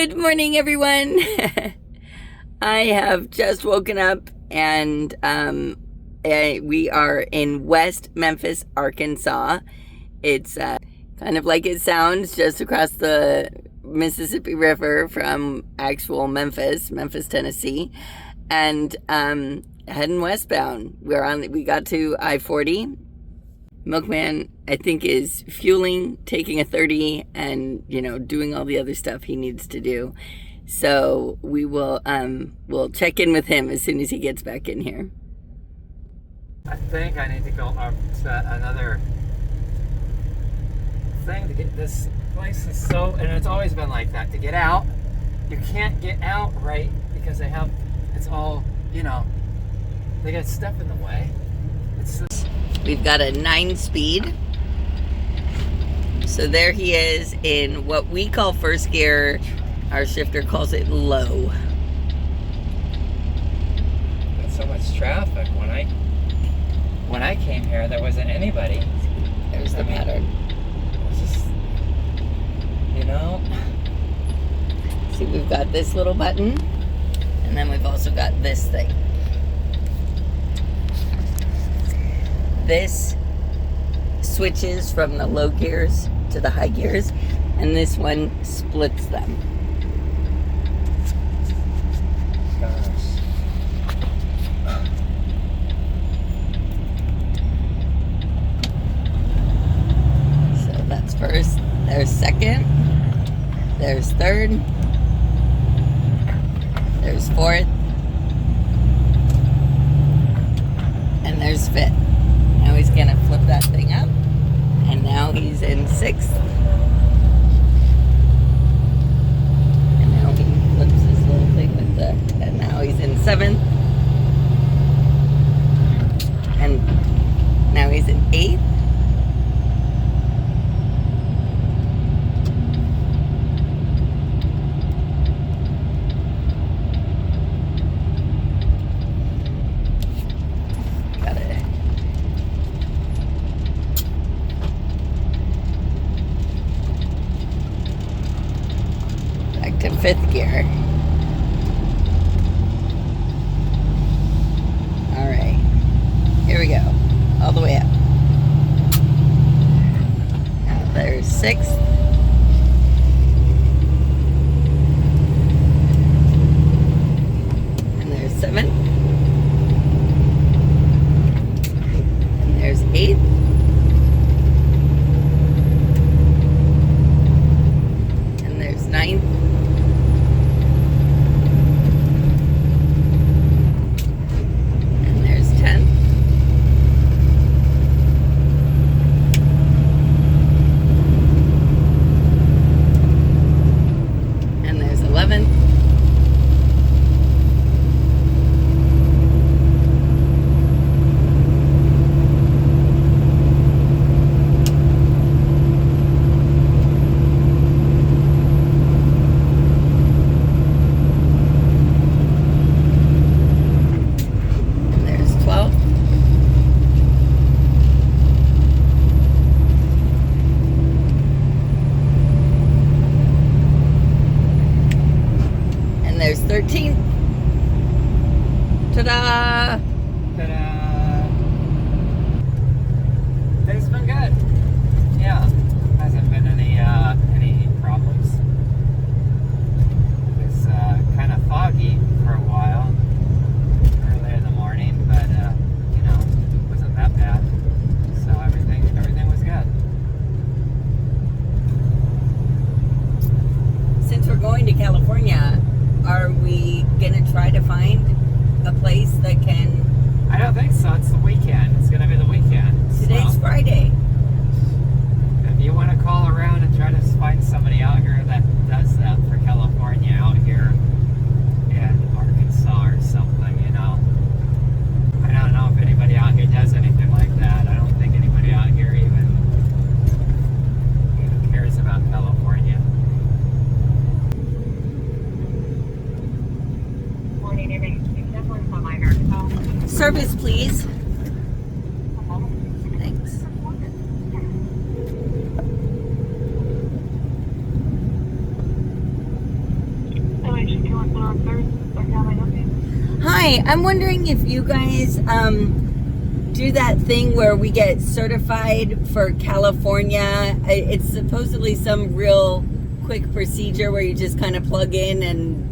Good morning, everyone. I have just woken up and we are in West Memphis, Arkansas. It's kind of like it sounds, just across the Mississippi River from actual Memphis, Tennessee, and heading westbound. We got to I-40. Milkman, I think, is fueling, taking a 30, and doing all the other stuff he needs to do. So we will we'll check in with him as soon as he gets back in here. I think I need to go up to another thing to get this place is so, and it's always been like that. To get out, you can't get out right because it's all, they got stuff in the way. We've got a 9-speed. So there he is in what we call first gear. Our shifter calls it low. There's so much traffic. When I came here, there wasn't anybody. There's the pattern. It was just, See, we've got this little button, and then we've also got this thing. This switches from the low gears to the high gears, and this one splits them. Gosh. So that's first, there's second, there's third, there's fourth, and there's fifth. Now he's gonna flip that thing up, and now he's in sixth. And now he flips his little thing with and now he's in seventh. And now he's in eighth. To fifth gear. All right, here we go, all the way up. Now there's sixth, and there's seventh, and there's eighth, and there's ninth. There's 13. Ta-da! Ta-da! Day's been good. Yeah, hasn't been any problems. It was kind of foggy for a while earlier in the morning, but it wasn't that bad. So everything was good. Since we're going to California, are we gonna try to find a place that can... I don't think so. It's the weekend. It's gonna be the weekend. Today's Friday. If you want to call around and try to find somebody out here that does that for California out here in Arkansas or something, I don't know if anybody out here does anything like that. I don't think anybody out here even cares about California. Service, please. Thanks. Hi, I'm wondering if you guys do that thing where we get certified for California. It's supposedly some real quick procedure where you just kind of plug in and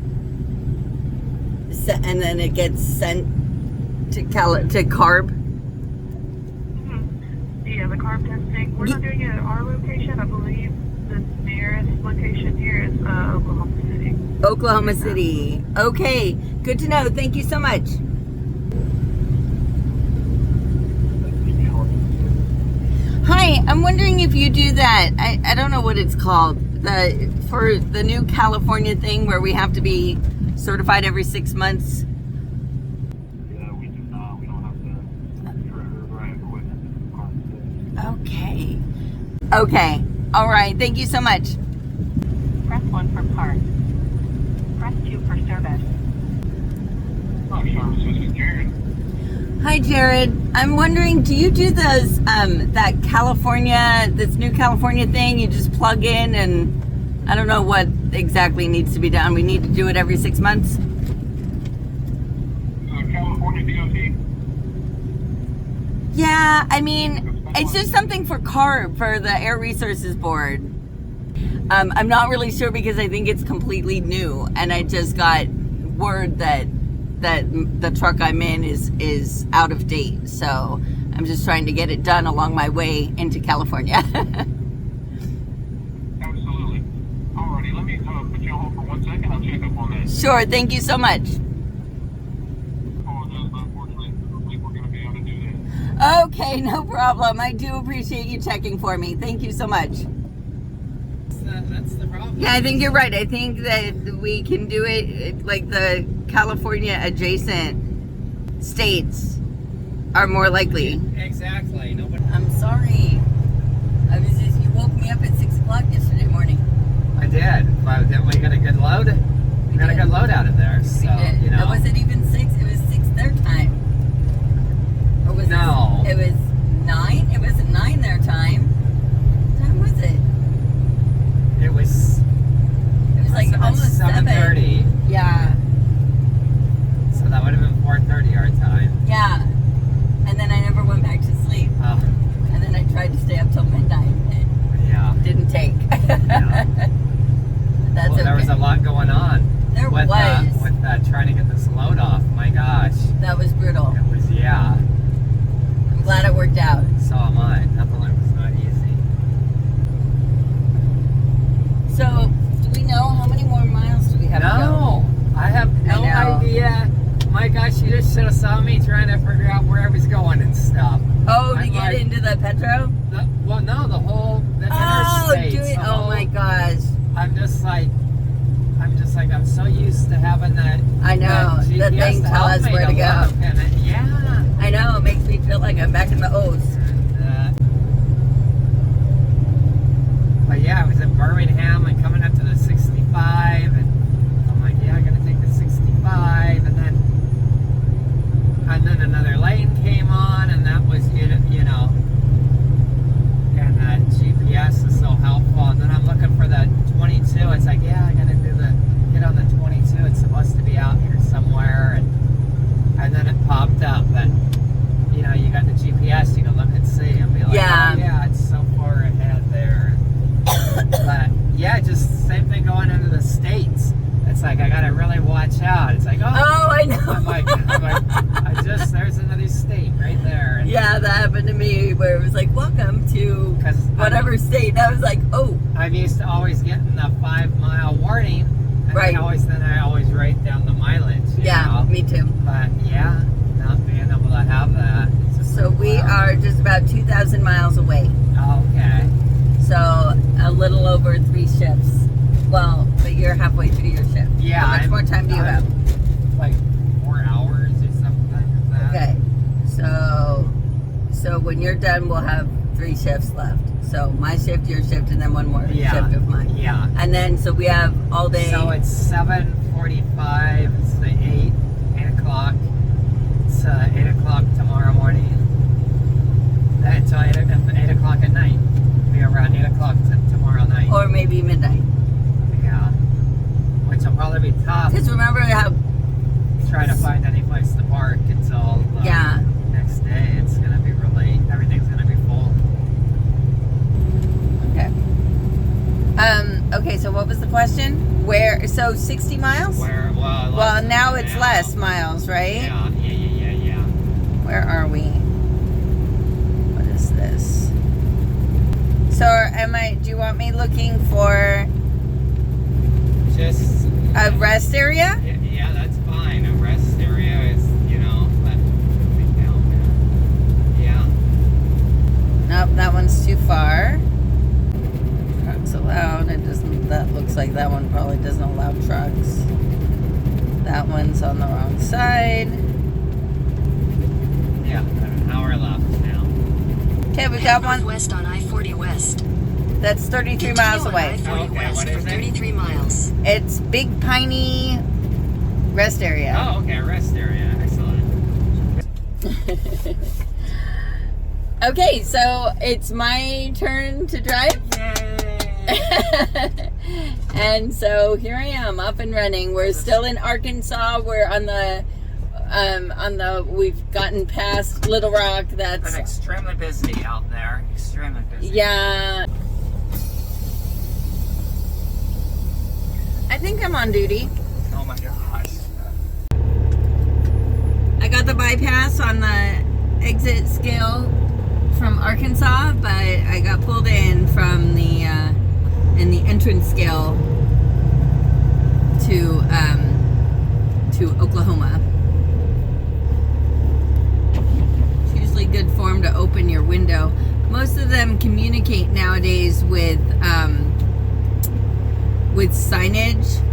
then it gets sent to CARB. Yeah, the carb testing. We're not doing it at our location. I believe the nearest location here is Oklahoma City. Oklahoma City. Okay, good to know. Thank you so much. Hi, I'm wondering if you do that. I don't know what it's called. For the new California thing where we have to be certified every 6 months. Yeah, we do not. We don't have to right equipment. Okay. All right. Thank you so much. Press 1 for parts. Press 2 for service. Oh, service. This is Jared. Hi, Jared. I'm wondering, do you do those this new California thing? You just plug in and I don't know what exactly needs to be done. We need to do it every 6 months. California DOT? Yeah, I mean, it's just something for CARB, for the Air Resources Board. I'm not really sure because I think it's completely new, and I just got word that the truck I'm in is out of date. So I'm just trying to get it done along my way into California. Absolutely. Alrighty, let me put you on hold for 1 second. I'll check up on that. Sure, thank you so much. Unfortunately, I don't think we're going to be able to do that. Okay, no problem. I do appreciate you checking for me. Thank you so much. That's the problem. Yeah, I think you're right. I think that we can do it like the California adjacent states are more likely. Exactly. Nobody. I'm sorry. You woke me up at 6 o'clock yesterday morning. I did. But then we got a good load. We got a good load out of there. So, you know. It wasn't even 6. It was 6 their time. Or was No. It was 9. It wasn't 9 their time. What time was it? It was like almost 7:30. Yeah. So that would have been 4:30 our time. Yeah. And then I never went back to sleep. Oh, And then I tried to stay up till midnight. It yeah. didn't take. Yeah. That's Well, there was a lot going on. There with, was. With trying to get this load off. My gosh. That was brutal. It was, yeah. I'm glad it worked out. So am I. Definitely was not easy. So, do we know how many more miles do we have to go? No. I have no I know. idea. My gosh, you just should have saw me trying to figure out where I was going and stuff. Oh, to I'm get like- into the Petro? The Oh, interstate. oh my gosh. I'm just like, I'm so used to having that. I know. that The GPS thing to tell help us me where to go. look, and yeah. I know. It makes me feel like I'm back in the O's. But yeah, I was in Birmingham and coming up to the 65, and I'm like, yeah, I gotta take the 65, and then another lane came on, and that was, you know, and that GPS is so helpful. And then I'm looking for the 22. It's like, yeah, I gotta get on the 22. It's supposed to be out here somewhere, and then it popped up, and you know, you got the GPS, you can look and see, and be like, Yeah. oh yeah, it's so far ahead there. But yeah, just same thing going into the States. It's like I gotta really watch out. It's like, Oh, I know. I'm like, there's another state right there. And Yeah, that happened to me where it was like, welcome to 'cause whatever state. And I was like, oh, I'm used to always getting the 5-mile warning. And Right. I always write down the mileage. You yeah, know? me too. But yeah, not being able to have that. It's just So like, we wow. are just about 2,000 miles away. Okay. So a little over 3 shifts. Well, but you're halfway through your shift. Yeah. How much more time do you have? Like 4 hours or something like that. Okay. So when you're done, we'll have 3 shifts left. So my shift, your shift, and then one more Yeah. shift of mine. Yeah. And then, so we have all day. So it's 7:45. It's the 8 o'clock. It's 8 o'clock tomorrow morning. Until 8 o'clock at night. It'll be around 8 o'clock tomorrow night. or maybe midnight. Yeah. Which will probably be tough. Because remember question? Where? So 60 miles? Well, now it's less miles, right? Yeah. Where are we? What is this? So, do you want me looking for Just a rest area? yeah, that's fine. A rest area is, but yeah. Nope, that one's too far. Trucks allowed. It doesn't. That looks like that one probably doesn't allow trucks. That one's on the wrong side. Yeah, an hour left now. Okay, we got one. West on I-40 West. That's 33 miles away. I-40 Okay, West what is for it? 33 miles. It's Big Piney Rest Area. Oh, okay, rest area. Excellent. Okay, so it's my turn to drive. Yay! And so here I am, up and running. We're still in Arkansas. We're on the we've gotten past Little Rock. That's Been extremely busy out there. Extremely busy. yeah. I think I'm on duty. Oh my gosh. I got the bypass on the exit scale from Arkansas, but I got pulled in from the entrance scale to Oklahoma. It's usually good form to open your window. Most of them communicate nowadays with signage.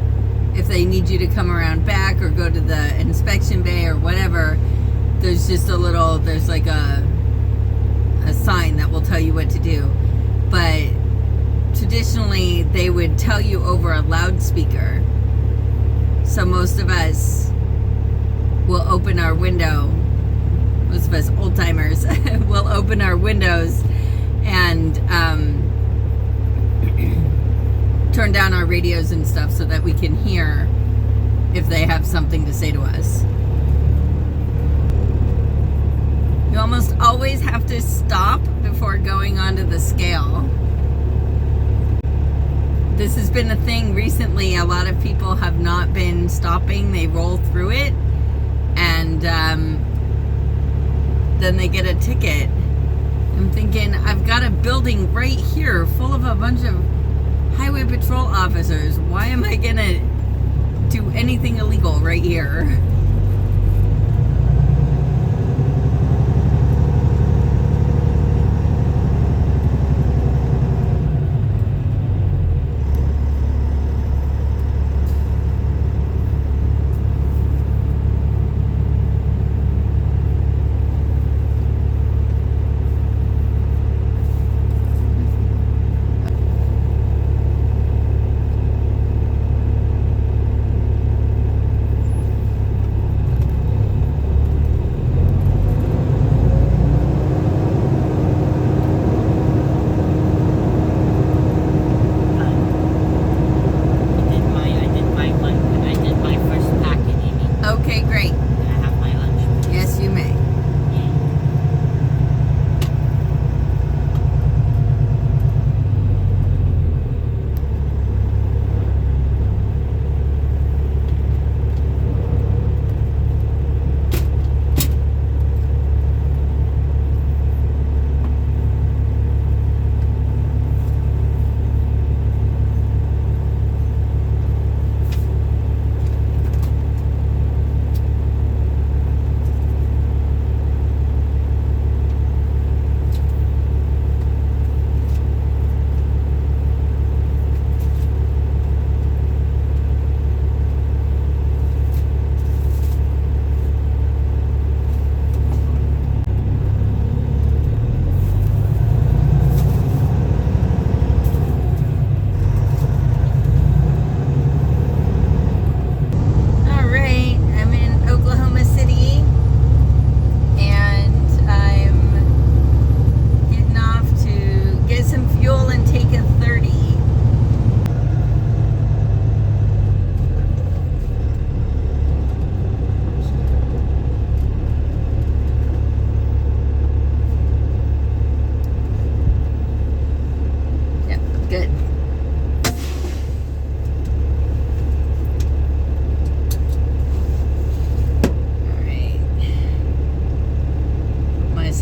If they need you to come around back or go to the inspection bay or whatever, there's just there's like a sign that will tell you what to do. But traditionally, they would tell you over a loudspeaker. So most of us will open our window, most of us old timers will open our windows and turn down our radios and stuff so that we can hear if they have something to say to us. You almost always have to stop before going onto the scale. This has been a thing recently. A lot of people have not been stopping. They roll through it and then they get a ticket. I'm thinking, I've got a building right here full of a bunch of highway patrol officers. Why am I gonna do anything illegal right here?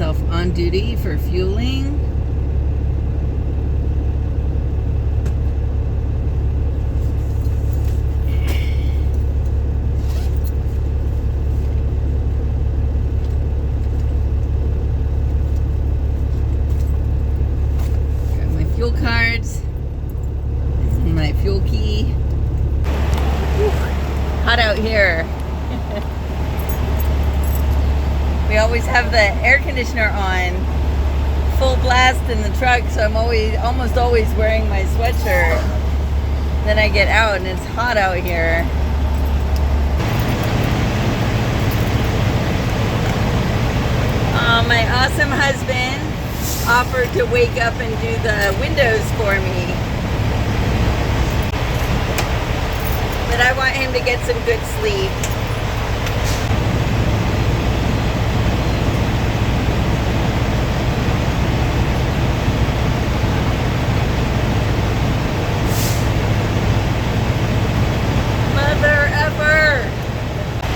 myself on duty for fueling. Got my fuel cards and my fuel key. Whew. Hot out here. We always have the air conditioner on full blast in the truck, so I'm almost always wearing my sweatshirt. Then I get out and it's hot out here. My awesome husband offered to wake up and do the windows for me. But I want him to get some good sleep.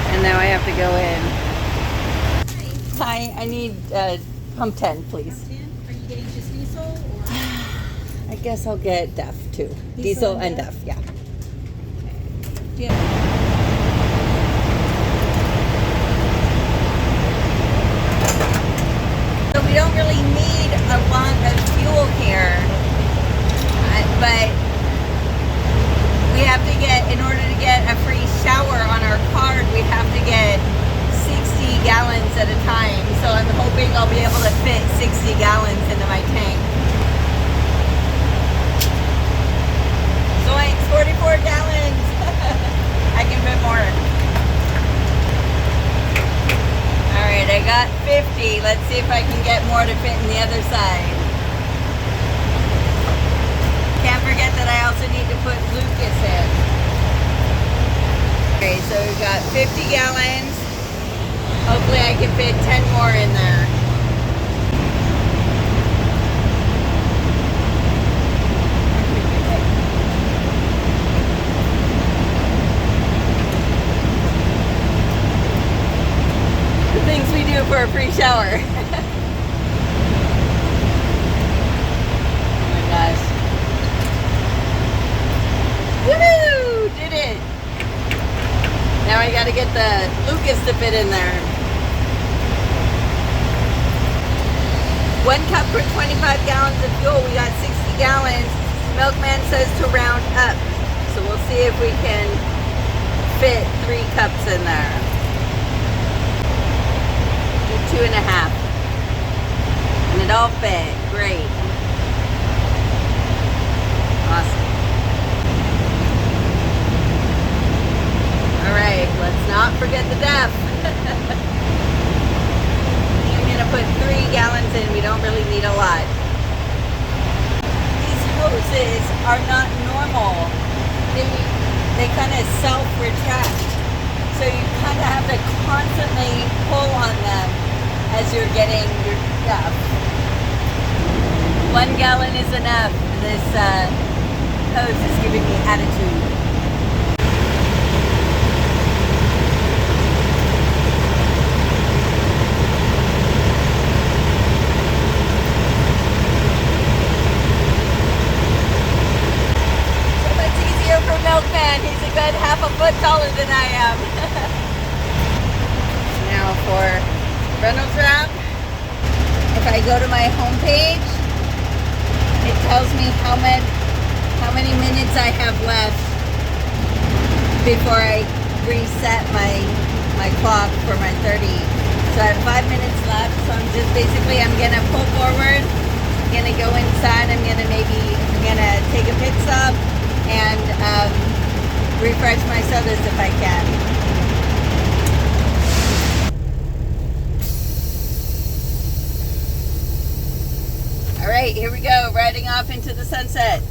And now I have to go in. Hi, I need pump 10, please. Are you getting just diesel or? I guess I'll get DEF too. Diesel and DEF, yeah. Yeah. So we don't really need a lot of fuel here, but we have to get, in order to get a free shower on our card, we have to get 60 gallons at a time. So I'm hoping I'll be able to fit 60 gallons into my tank. Zoinks, 44 gallons. I can fit more. Alright, I got 50. Let's see if I can get more to fit in the other side. Can't forget that I also need to put Lucas in. Okay, so we've got 50 gallons. Hopefully I can fit 10 more in there. The things we do for a free shower. Oh my gosh. Woohoo! Did it! Now I gotta get the Lucas to fit in there. 1 cup for 25 gallons of fuel. We got 60 gallons. Milkman says to round up. So we'll see if we can fit 3 cups in there. Do 2.5. And it all fit. Great. Awesome. Alright, let's not forget the DEF. I'm going to put 3 gallons in. We don't really need a lot. These hoses are not normal. They kind of self-retract. So you kind of have to constantly pull on them as you're getting your DEF. 1 gallon is enough. This hose is giving me attitude. Milkman, he's a good half a foot taller than I am. Now for Reynolds Wrap, if I go to my home page, it tells me how many minutes I have left before I reset my clock for my 30. So I have 5 minutes left, so I'm gonna pull forward, I'm gonna go inside, I'm gonna take a pit stop and refresh my sodas if I can. All right, here we go, riding off into the sunset.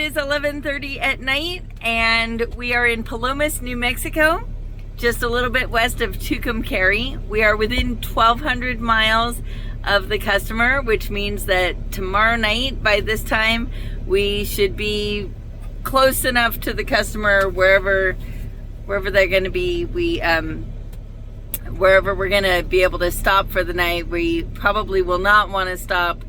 is 11:30 at night, and we are in Palomas, New Mexico, just a little bit west of Tucumcari. We are within 1,200 miles of the customer, which means that tomorrow night, by this time, we should be close enough to the customer wherever they're going to be. Wherever we're going to be able to stop for the night. We probably will not want to stop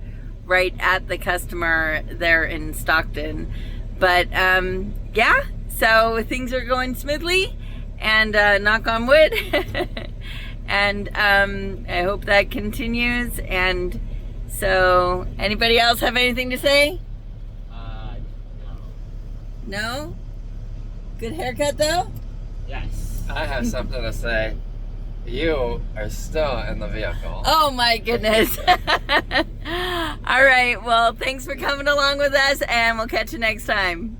right at the customer there in Stockton. But yeah, so things are going smoothly, and knock on wood. And I hope that continues. And so, anybody else have anything to say? No. No? Good haircut though? Yes. I have something to say. You are still in the vehicle. Oh my goodness. All right, well, thanks for coming along with us, and we'll catch you next time.